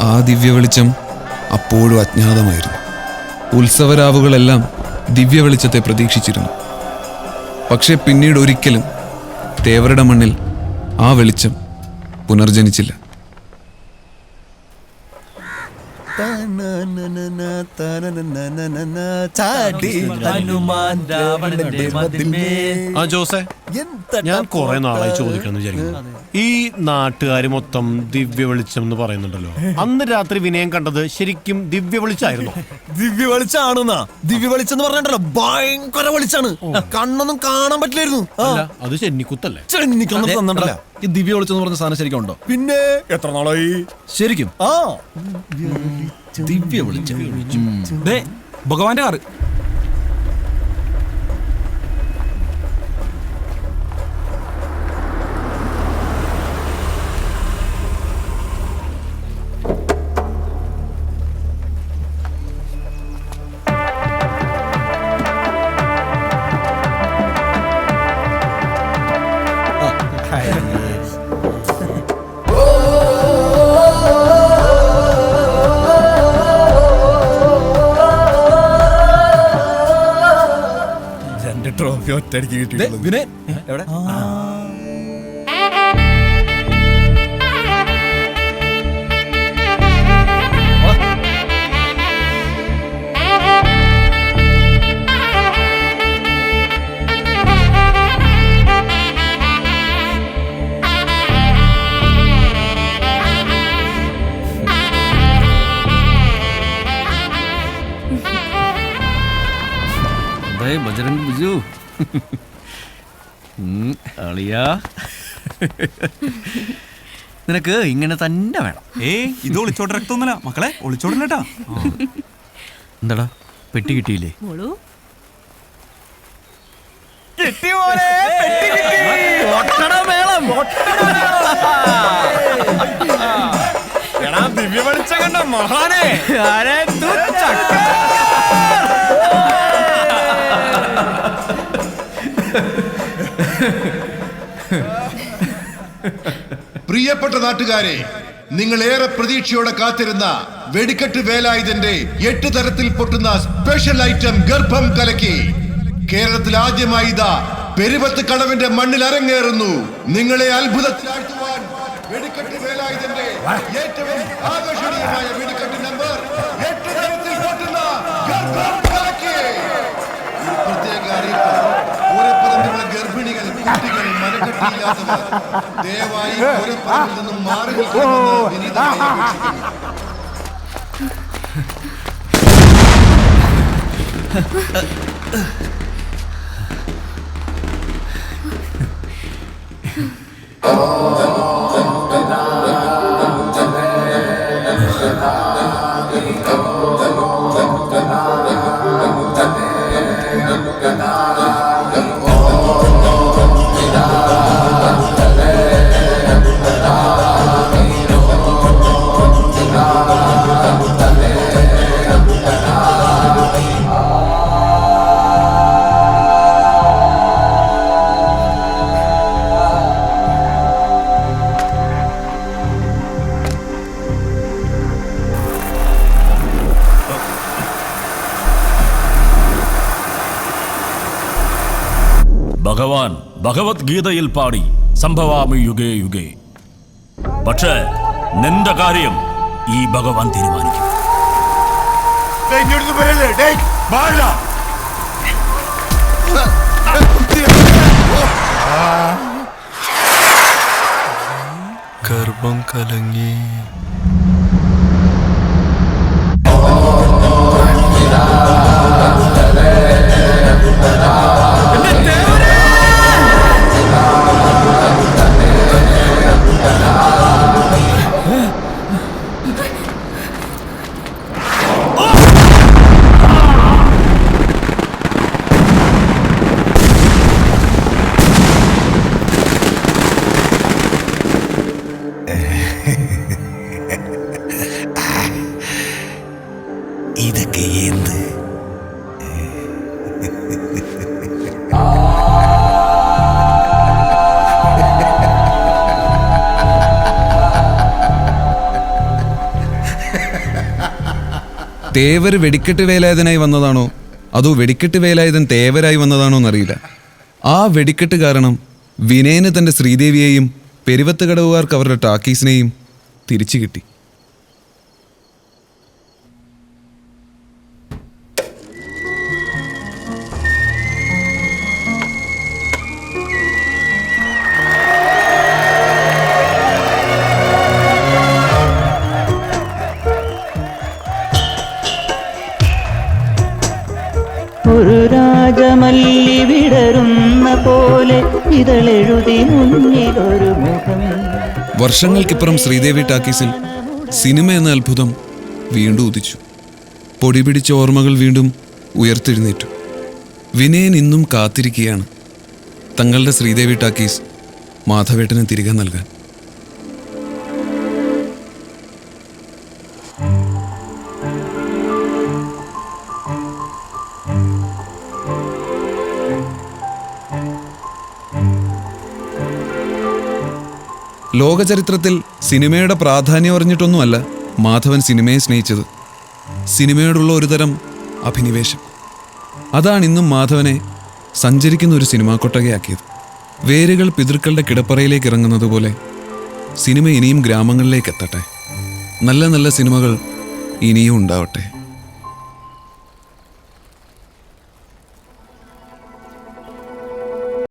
ആ ദിവ്യ വെളിച്ചം അപ്പോഴും അജ്ഞാതമായിരുന്നു. ഉത്സവരാവുകളെല്ലാം ദിവ്യ വെളിച്ചത്തെ പ്രതീക്ഷിച്ചിരുന്നു. പക്ഷെ പിന്നീട് ഒരിക്കലും തേവരുടെ മണ്ണിൽ ആ വെളിച്ചം പുനർജനിച്ചില്ല. ജോസേ, ഞാൻ കുറെ നാളായി ചോദിക്കണം വിചാരിക്കുന്നു. ഈ നാട്ടുകാര് മൊത്തം ദിവ്യ വെളിച്ചം എന്ന് പറയുന്നുണ്ടല്ലോ, അന്ന് രാത്രി വിനയം കണ്ടത് ശരിക്കും ദിവ്യ വെളിച്ചായിരുന്നു? ദിവ്യ വെളിച്ചാണെന്നാ? ദിവ്യ വെളിച്ചം എന്ന് പറഞ്ഞിട്ടല്ലോ, ഭയങ്കര വെളിച്ചാണ്. കണ്ണൊന്നും കാണാൻ പറ്റില്ലായിരുന്നു. അത് ചെന്നിക്കുത്തല്ലേ? ചെന്നിക്കൊന്നും തന്നിട്ടല്ല. ഈ ദിവ്യ വെളിച്ചം എന്ന് പറഞ്ഞ സാധനം ശരിക്കും ഉണ്ടോ? പിന്നെ എത്ര നാളായി ശരിക്കും? ആ ദിവ്യ വെളിച്ചം. ഭഗവാന്റെ കാറ്. ട്രോഫി ഒറ്റയടിക്ക് കിട്ടി. വിനയ് എവിടെ? ബജരംഗ് ബിജു അളിയാ, നിനക്ക് ഇങ്ങനെ തന്നെ വേണം. ഇത് ഒളിച്ചോട്ട രക്തമൊന്നുമല്ല മക്കളെ, ഒളിച്ചോടല്ലേട്ടാ. എന്താടാ പെട്ടി കിട്ടിയില്ലേ? ദിവ്യ വെളിച്ചം കണ്ട മഹാനെ. പ്രിയപ്പെട്ട നാട്ടുകാരെ, നിങ്ങൾ ഏറെ പ്രതീക്ഷയോടെ കാത്തിരുന്ന വെടിക്കെട്ട് വേലായുധന്റെ 8 തരത്തിൽ പൊട്ടുന്ന സ്പെഷ്യൽ ഐറ്റം ഗർഭം കലക്കി കേരളത്തിൽ ആദ്യമായി ഇതാ പെരുവത്ത് കടവിന്റെ മണ്ണിൽ അരങ്ങേറുന്നു. നിങ്ങളെ അത്ഭുതത്തിലാഴ്ത്തുവാൻ വെടിക്കെട്ട് വേലായുധന്റെ ഏറ്റവും ആകർഷണീയമായ വെടിക്കെട്ട് നമ്പർ 8 തരത്തിൽ പൊട്ടുന്ന ഗർഭം കലക്കി. ഈ പ്രത്യേക അറിയിപ്പ് പൂരപ്പറമ്പിലുള്ള ഗർഭിണികൾ, കുട്ടികൾ, മനക്കെട്ടിയില്ലാത്തവർ ദയവായി പൂരപ്പറമ്പിൽ നിന്നും മാറി നിൽക്കണമെന്ന് വിനീതമായി അപേക്ഷിക്കുന്നു. ഭഗവാൻ ഭഗവത്ഗീതയിൽ പാടി സംഭവാമി യുഗേ യുഗേ. പക്ഷേ നിന്റെ കാര്യം ഈ ഭഗവാൻ തീരുമാനിക്കും. ഗർഭം കലങ്ങി. തേവർ വെടിക്കെട്ട് വേലായുധനായി വന്നതാണോ അതോ വെടിക്കെട്ട് വേലായുധൻ തേവരായി വന്നതാണോ എന്നറിയില്ല. ആ വെടിക്കെട്ട് കാരണം വിനയന് തൻ്റെ ശ്രീദേവിയെയും പെരുവത്ത് കടവുകാർക്ക് അവരുടെ ടാക്കീസിനെയും തിരിച്ചു കിട്ടി. ഒരു രാജമല്ലി വിടരുന്ന പോലെ ഇതളെഴുതി മുന്നിലൊരു മുഖം. വർഷങ്ങൾക്കിപ്പുറം ശ്രീദേവി ടാക്കീസിൽ സിനിമ എന്ന അത്ഭുതം വീണ്ടും ഉദിച്ചു. പൊടി പിടിച്ച ഓർമ്മകൾ വീണ്ടും ഉയർത്തെഴുന്നേറ്റു. വിനയൻ ഇന്നും കാത്തിരിക്കുകയാണ് തങ്ങളുടെ ശ്രീദേവി ടാക്കീസ് മാധവേട്ടന് തിരികെ നൽകാൻ. ലോകചരിത്രത്തിൽ സിനിമയുടെ പ്രാധാന്യം അറിഞ്ഞിട്ടൊന്നുമല്ല മാധവൻ സിനിമയെ സ്നേഹിച്ചത്. സിനിമയോടുള്ള ഒരുതരം അഭിനിവേശം. അതാണ് ഇന്നും മാധവനെ സഞ്ചരിക്കുന്ന ഒരു സിനിമാ കൊട്ടകയാക്കിയത്. വേരുകൾ പിതൃക്കളുടെ കിടപ്പറയിലേക്ക് ഇറങ്ങുന്നത് പോലെ സിനിമ ഇനിയും ഗ്രാമങ്ങളിലേക്ക് എത്തട്ടെ. നല്ല നല്ല സിനിമകൾ ഇനിയും ഉണ്ടാവട്ടെ.